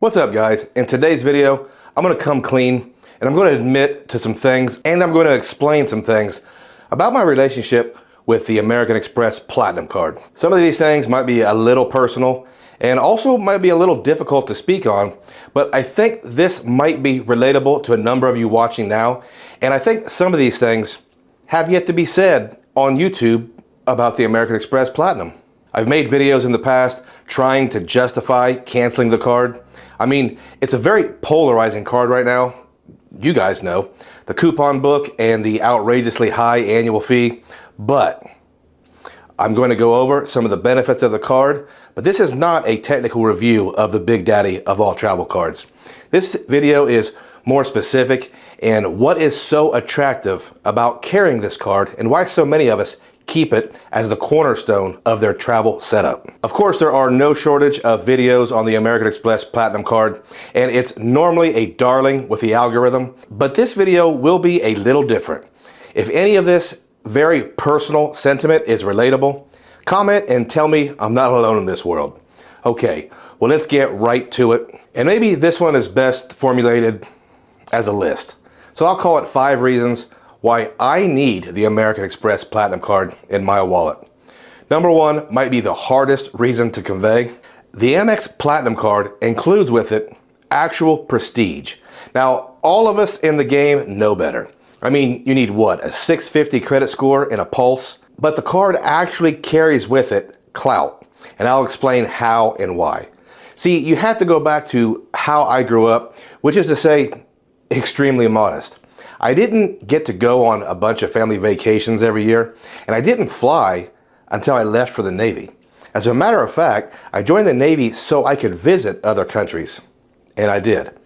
What's up, guys? In today's video, I'm going to come clean and I'm going to admit to some things and I'm going to explain some things about my relationship with the American Express Platinum card. Some of these things might be a little personal and also might be a little difficult to speak on, but I think this might be relatable to a number of you watching now, and I think some of these things have yet to be said on YouTube about the American Express Platinum. I've made videos in the past trying to justify canceling the card. I mean, it's a very polarizing card right now. You guys know, the coupon book and the outrageously high annual fee, but I'm going to go over some of the benefits of the card, but this is not a technical review of the big daddy of all travel cards. This video is more specific in what is so attractive about carrying this card and why so many of us keep it as the cornerstone of their travel setup. Of course, there are no shortage of videos on the American Express Platinum card, and it's normally a darling with the algorithm, but this video will be a little different. If any of this very personal sentiment is relatable, comment and tell me I'm not alone in this world. Okay, well, let's get right to it. And maybe this one is best formulated as a list. So I'll call it 5 reasons why I need the American Express Platinum card in my wallet. Number 1 might be the hardest reason to convey. The Amex Platinum card includes with it actual prestige. Now, all of us in the game know better. I mean, you need what, a 650 credit score and a pulse? But the card actually carries with it clout, and I'll explain how and why. See, you have to go back to how I grew up, which is to say, extremely modest. I didn't get to go on a bunch of family vacations every year, and I didn't fly until I left for the Navy. As a matter of fact, I joined the Navy so I could visit other countries, and I did.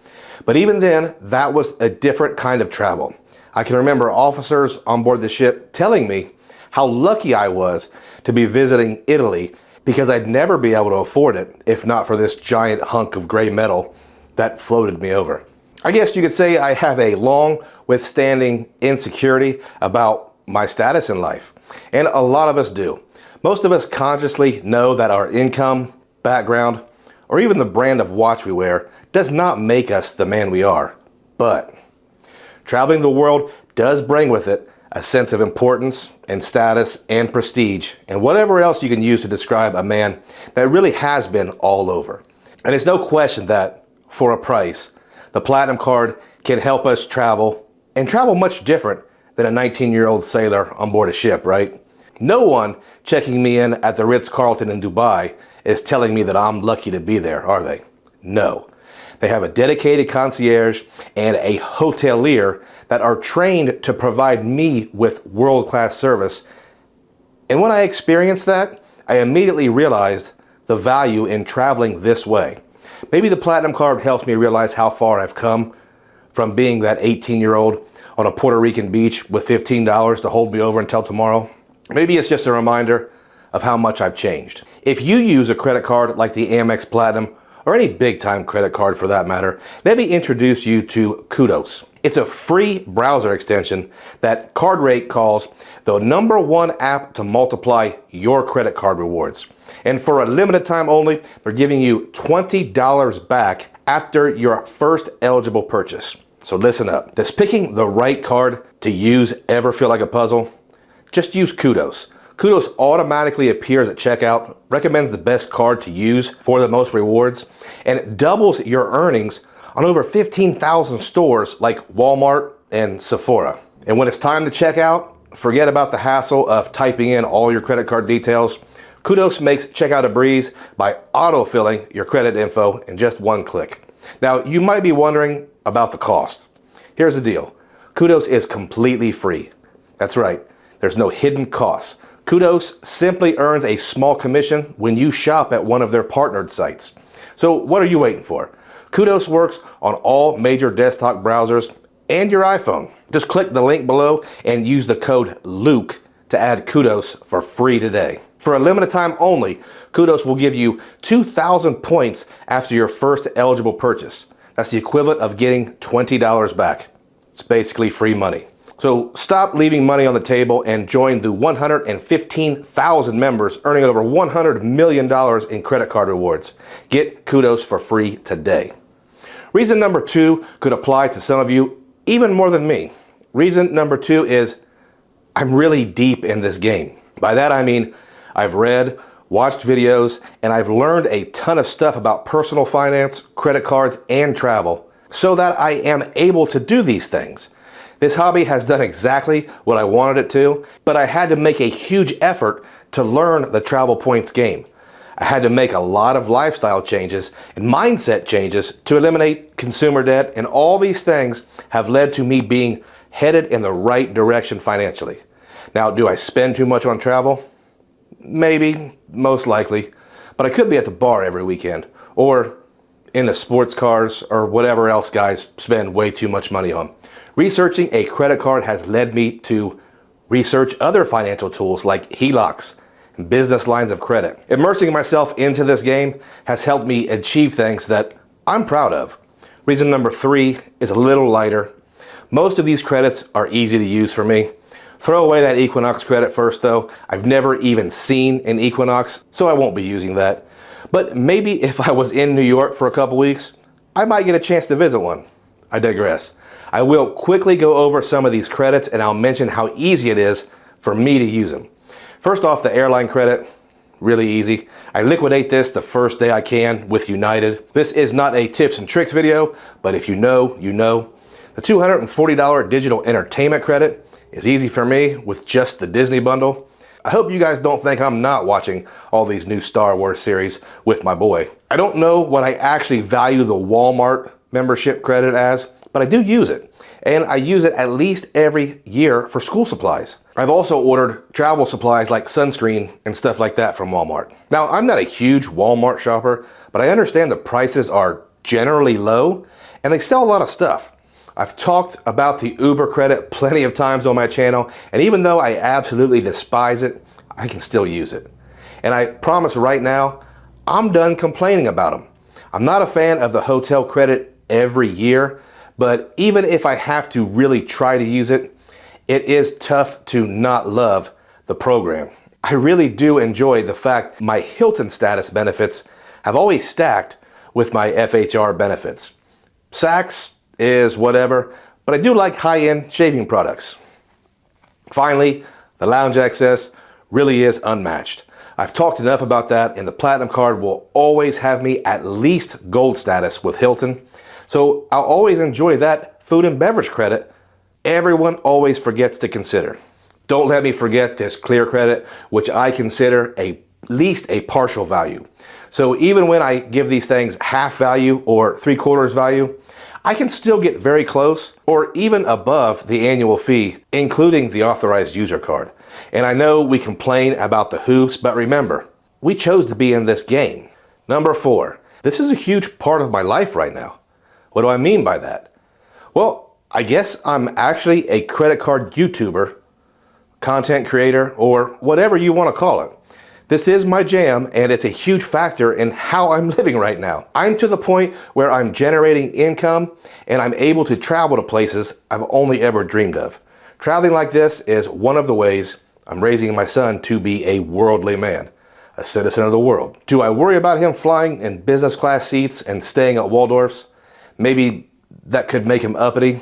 But even then, that was a different kind of travel. I can remember officers on board the ship telling me how lucky I was to be visiting Italy because I'd never be able to afford it if not for this giant hunk of gray metal that floated me over. I guess you could say I have a long withstanding insecurity about my status in life, and a lot of us do. Most of us consciously know that our income, background, or even the brand of watch we wear does not make us the man we are. But traveling the world does bring with it a sense of importance and status and prestige and whatever else you can use to describe a man that really has been all over. And it's no question that, for a price, the Platinum card can help us travel, and travel much different than a 19-year-old sailor on board a ship, right? No one checking me in at the Ritz-Carlton in Dubai is telling me that I'm lucky to be there, are they? No. They have a dedicated concierge and a hotelier that are trained to provide me with world-class service. And when I experienced that, I immediately realized the value in traveling this way. Maybe the Platinum card helps me realize how far I've come from being that 18-year-old on a Puerto Rican beach with $15 to hold me over until tomorrow. Maybe it's just a reminder of how much I've changed. If you use a credit card like the Amex Platinum, or any big-time credit card for that matter, let me introduce you to Kudos. It's a free browser extension that CardRate calls the #1 app to multiply your credit card rewards. And for a limited time only, they're giving you $20 back after your first eligible purchase. So listen up. Does picking the right card to use ever feel like a puzzle? Just use Kudos. Kudos automatically appears at checkout, recommends the best card to use for the most rewards, and it doubles your earnings on over 15,000 stores like Walmart and Sephora. And when it's time to check out, forget about the hassle of typing in all your credit card details. Kudos makes checkout a breeze by auto-filling your credit info in just one click. Now, you might be wondering about the cost. Here's the deal. Kudos is completely free. That's right. There's no hidden costs. Kudos simply earns a small commission when you shop at one of their partnered sites. So what are you waiting for? Kudos works on all major desktop browsers and your iPhone. Just click the link below and use the code LUKE to add Kudos for free today. For a limited time only, Kudos will give you 2,000 points after your first eligible purchase. That's the equivalent of getting $20 back. It's basically free money. So stop leaving money on the table and join the 115,000 members earning over $100 million in credit card rewards. Get Kudos for free today. Reason number 2 could apply to some of you even more than me. Reason number 2 is I'm really deep in this game. By that I mean I've read, watched videos, and I've learned a ton of stuff about personal finance, credit cards, and travel so that I am able to do these things. This hobby has done exactly what I wanted it to, but I had to make a huge effort to learn the travel points game. I had to make a lot of lifestyle changes and mindset changes to eliminate consumer debt, and all these things have led to me being headed in the right direction financially. Now, do I spend too much on travel? Maybe, most likely, but I could be at the bar every weekend, or in the sports cars, or whatever else guys spend way too much money on. Researching a credit card has led me to research other financial tools like HELOCs and business lines of credit. Immersing myself into this game has helped me achieve things that I'm proud of. Reason number 3 is a little lighter. Most of these credits are easy to use for me. Throw away that Equinox credit first though. I've never even seen an Equinox, so I won't be using that. But maybe if I was in New York for a couple weeks, I might get a chance to visit one. I digress. I will quickly go over some of these credits and I'll mention how easy it is for me to use them. First off, the airline credit, really easy. I liquidate this the first day I can with United. This is not a tips and tricks video, but if you know, you know. The $240 digital entertainment credit is easy for me with just the Disney bundle. I hope you guys don't think I'm not watching all these new Star Wars series with my boy. I don't know what I actually value the Walmart membership credit as, but I do use it. And I use it at least every year for school supplies. I've also ordered travel supplies like sunscreen and stuff like that from Walmart. Now, I'm not a huge Walmart shopper, but I understand the prices are generally low and they sell a lot of stuff. I've talked about the Uber credit plenty of times on my channel, and even though I absolutely despise it, I can still use it. And I promise right now, I'm done complaining about them. I'm not a fan of the hotel credit every year, but even if I have to really try to use it, it is tough to not love the program. I really do enjoy the fact my Hilton status benefits have always stacked with my FHR benefits. Saks is whatever, but I do like high-end shaving products. Finally, the lounge access really is unmatched. I've talked enough about that, and the Platinum card will always have me at least gold status with Hilton. So I'll always enjoy that food and beverage credit everyone always forgets to consider. Don't let me forget this clear credit, which I consider at least a partial value. So even when I give these things half value or 3/4 value, I can still get very close or even above the annual fee, including the authorized user card. And I know we complain about the hoops, but remember, we chose to be in this game. Number 4, this is a huge part of my life right now. What do I mean by that? Well, I guess I'm actually a credit card YouTuber, content creator, or whatever you want to call it. This is my jam, and it's a huge factor in how I'm living right now. I'm to the point where I'm generating income and I'm able to travel to places I've only ever dreamed of. Traveling like this is one of the ways I'm raising my son to be a worldly man, a citizen of the world. Do I worry about him flying in business class seats and staying at Waldorf's? Maybe that could make him uppity.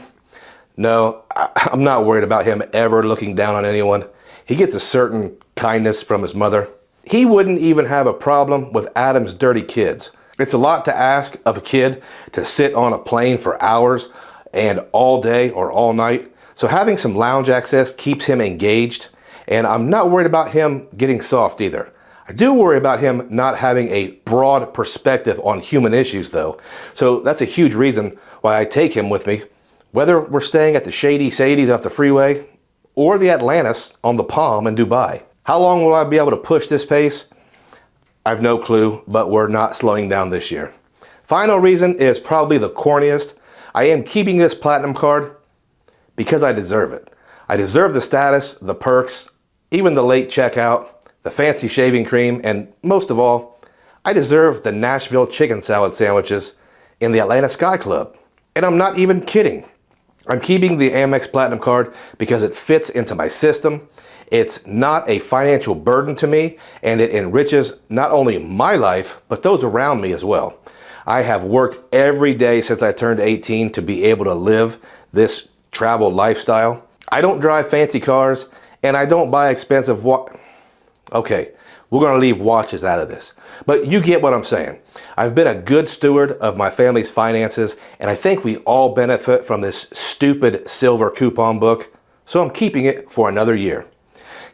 No, I'm not worried about him ever looking down on anyone. He gets a certain kindness from his mother. He wouldn't even have a problem with Adam's dirty kids. It's a lot to ask of a kid to sit on a plane for hours and all day or all night. So having some lounge access keeps him engaged, and I'm not worried about him getting soft either. I do worry about him not having a broad perspective on human issues though. So that's a huge reason why I take him with me, whether we're staying at the Shady Sadie's off the freeway or the Atlantis on the Palm in Dubai. How long will I be able to push this pace? I've no clue, but we're not slowing down this year. Final reason is probably the corniest. I am keeping this Platinum card because I deserve it. I deserve the status, the perks, even the late checkout, the fancy shaving cream, and most of all, I deserve the Nashville chicken salad sandwiches in the Atlanta Sky Club. And I'm not even kidding. I'm keeping the Amex Platinum card because it fits into my system. It's not a financial burden to me, and it enriches not only my life, but those around me as well. I have worked every day since I turned 18 to be able to live this travel lifestyle. I don't drive fancy cars and I don't buy expensive Okay, we're going to leave watches out of this. But you get what I'm saying. I've been a good steward of my family's finances, and I think we all benefit from this stupid silver coupon book, so I'm keeping it for another year.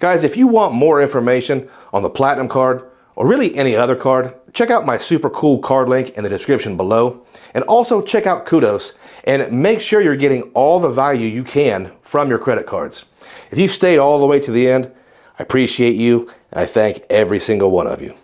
Guys, if you want more information on the Platinum card, or really any other card, check out my super cool card link in the description below, and also check out Kudos, and make sure you're getting all the value you can from your credit cards. If you've stayed all the way to the end, I appreciate you, and I thank every single one of you.